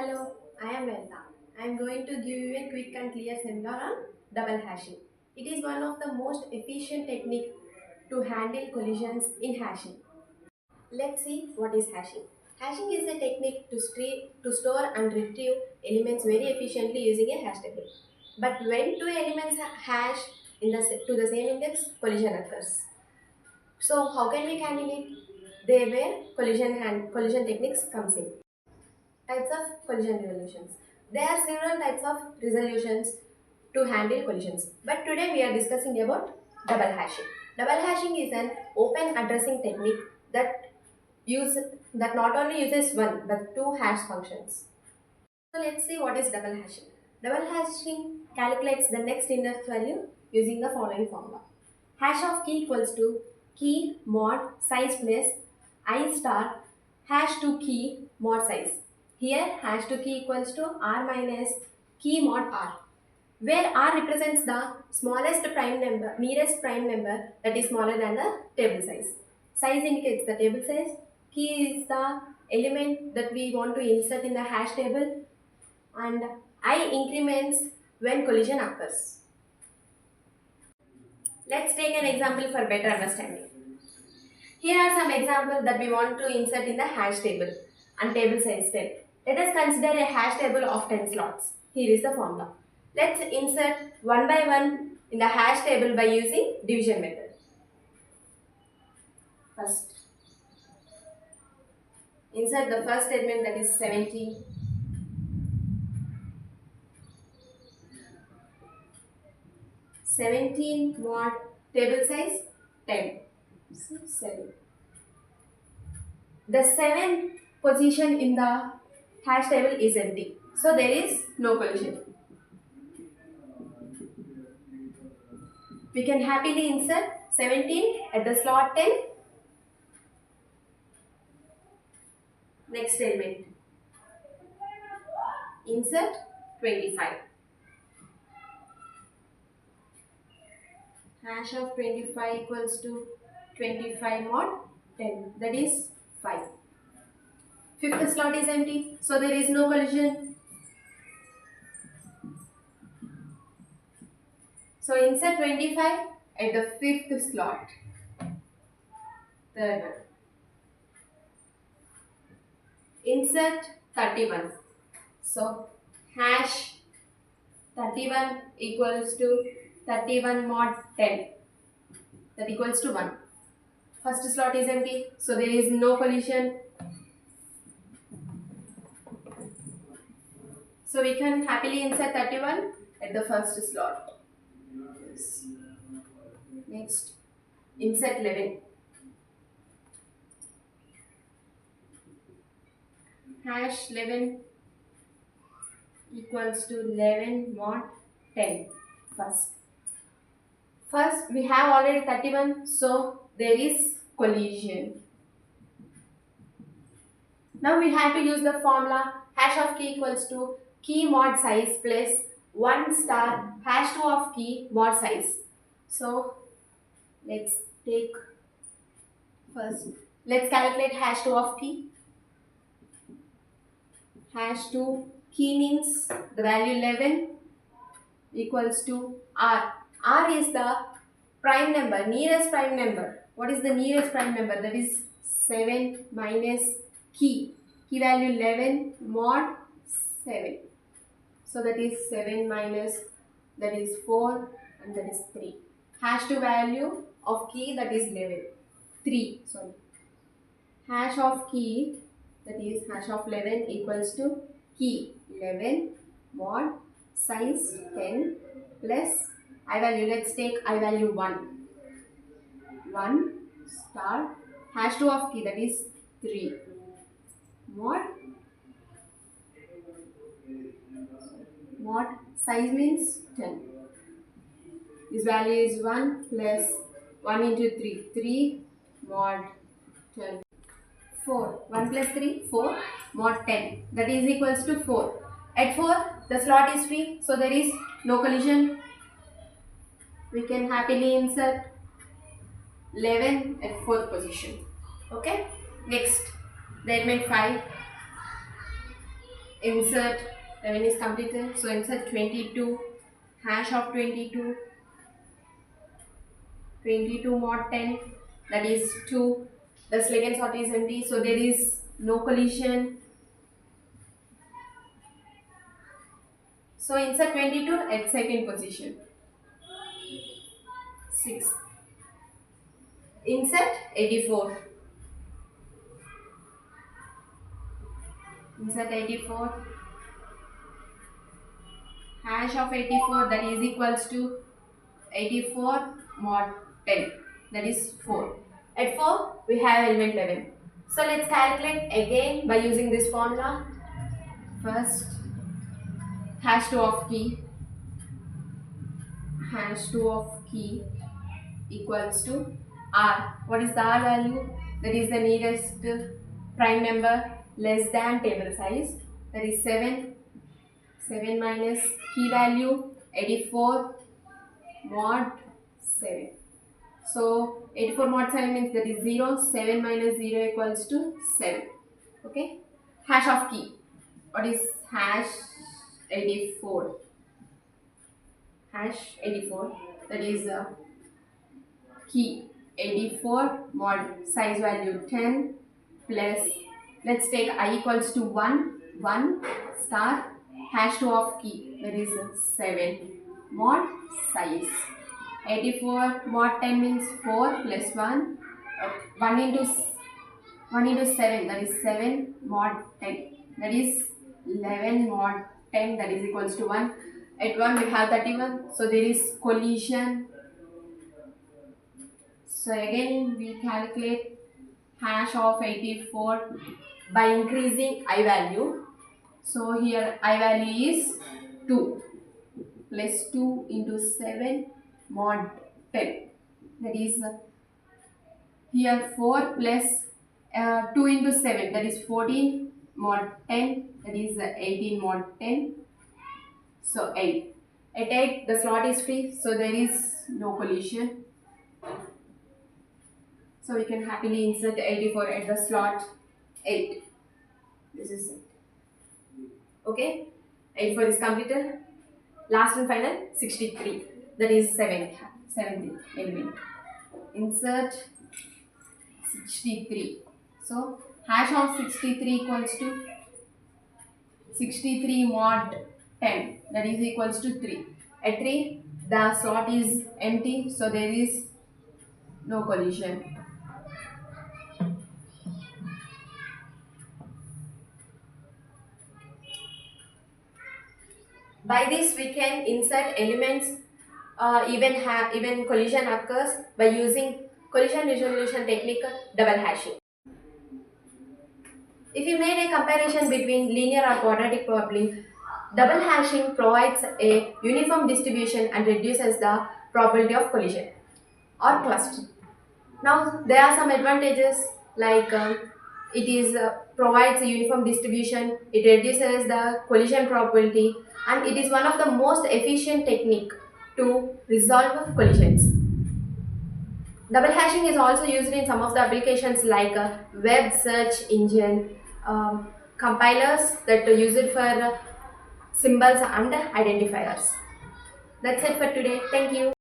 Hello, I am Velta. I am going to give you a quick and clear seminar on double hashing. It is one of the most efficient technique to handle collisions in hashing. Let's see what is hashing. Hashing is a technique to store and retrieve elements very efficiently using a hash table. But when two elements hash to the same index, collision occurs. So how can we handle it? There where collision techniques comes in. Types of collision resolutions. There are several types of resolutions to handle collisions. But today we are discussing about double hashing. Double hashing is an open addressing technique that use that not only uses one but two hash functions. So let's see what is double hashing. Double hashing calculates the next index value using the following formula. Hash of key equals to key mod size plus I star hash to key mod size. Here hash to key equals to r minus key mod r, where r represents the smallest prime number, nearest prime number that is smaller than the table size. Size indicates the table size. Key is the element that we want to insert in the hash table, and I increments when collision occurs. Let's take an example for better understanding. Here are some examples that we want to insert in the hash table and table size 10. Let us consider a hash table of 10 slots. Here is the formula. Let's insert one by one in the hash table by using division method. First, insert the first element, that is 70. 17 mod table size 10. 7. The 7th position in the hash table is empty, so there is no collision. We can happily insert 17 at the slot 10. Next element, insert 25. Hash of 25 equals to 25 mod 10, that is 5. Fifth slot is empty, so there is no collision. So insert 25 at the fifth slot. Third one. Insert 31. So hash 31 equals to 31 mod 10, that equals to 1. First slot is empty, so there is no collision. So we can happily insert 31 at the first slot. Yes. Next, insert 11. Hash 11 equals to 11 mod 10. First we have already 31, so there is collision. Now we have to use the formula hash of key equals to key mod size plus 1 star hash 2 of key mod size. So let's calculate hash 2 of key. Hash 2 key means the value 11 equals to r. R is the prime number, nearest prime number. What is the nearest prime number? That is 7 minus key. Key value 11 mod 7. So that is 7 minus, that is 4, and that is 3. Hash 2 value of key, that is 11. 3, sorry. Hash of key, that is hash of 11 equals to key 11 mod size 10 plus I value. Let's take I value 1. 1 star hash 2 of key, that is 3 mod size means 10. This value is 1 plus 1 into 3. 3 mod 10. 4. 1 plus 3, 4 mod 10. That is equals to 4. At 4, the slot is free, so there is no collision. We can happily insert 11 at 4th position. Okay. Next, the element 5. Insert 11 is completed. So insert 22, hash of 22, 22 mod 10, that is 2. The second slot is empty, so there is no collision. So insert 22 at second position. 6. Insert 84. Insert 84. Hash of 84, that is equals to 84 mod 10, that is 4. At 4 we have element 11. So let's calculate again by using this formula. First, hash 2 of key, hash 2 of key equals to r. What is the r value? That is the nearest prime number less than table size, that is 7. 7 minus key value 84 mod 7. So 84 mod 7 means that is 0. 7 minus 0 equals to 7. Okay. Hash of key. What is hash 84? Hash 84. That is key 84 mod size value 10 plus, let's take I equals to 1 star hash 2 of key, that is 7 mod size. 84 mod 10 means 4 plus 1, 1 into 7, that is 7 mod 10, that is 11 mod 10, that is equals to 1. At 1 we have 31, so there is collision. So again we calculate hash of 84 by increasing I value. So here I value is 2 plus 2 into 7 mod 10, that is here 4 plus 2 into 7, that is 14 mod 10, that is 18 mod 10. So 8. At 8 the slot is free, so there is no collision. So we can happily insert 84 at the slot 8. This is it. Okay, 84 is completed. Last and final 63, that is 7th element. Insert 63. So hash of 63 equals to 63 mod 10, that is equals to 3. At 3 the slot is empty, so there is no collision. By this we can insert elements, even collision occurs by using collision resolution technique, double hashing. If you made a comparison between linear or quadratic probability, double hashing provides a uniform distribution and reduces the probability of collision or clustering. Now there are some advantages, like provides a uniform distribution, it reduces the collision probability, and it is one of the most efficient technique to resolve collisions. Double hashing is also used in some of the applications like web search engine, compilers that use it for symbols and identifiers. That's it for today. Thank you.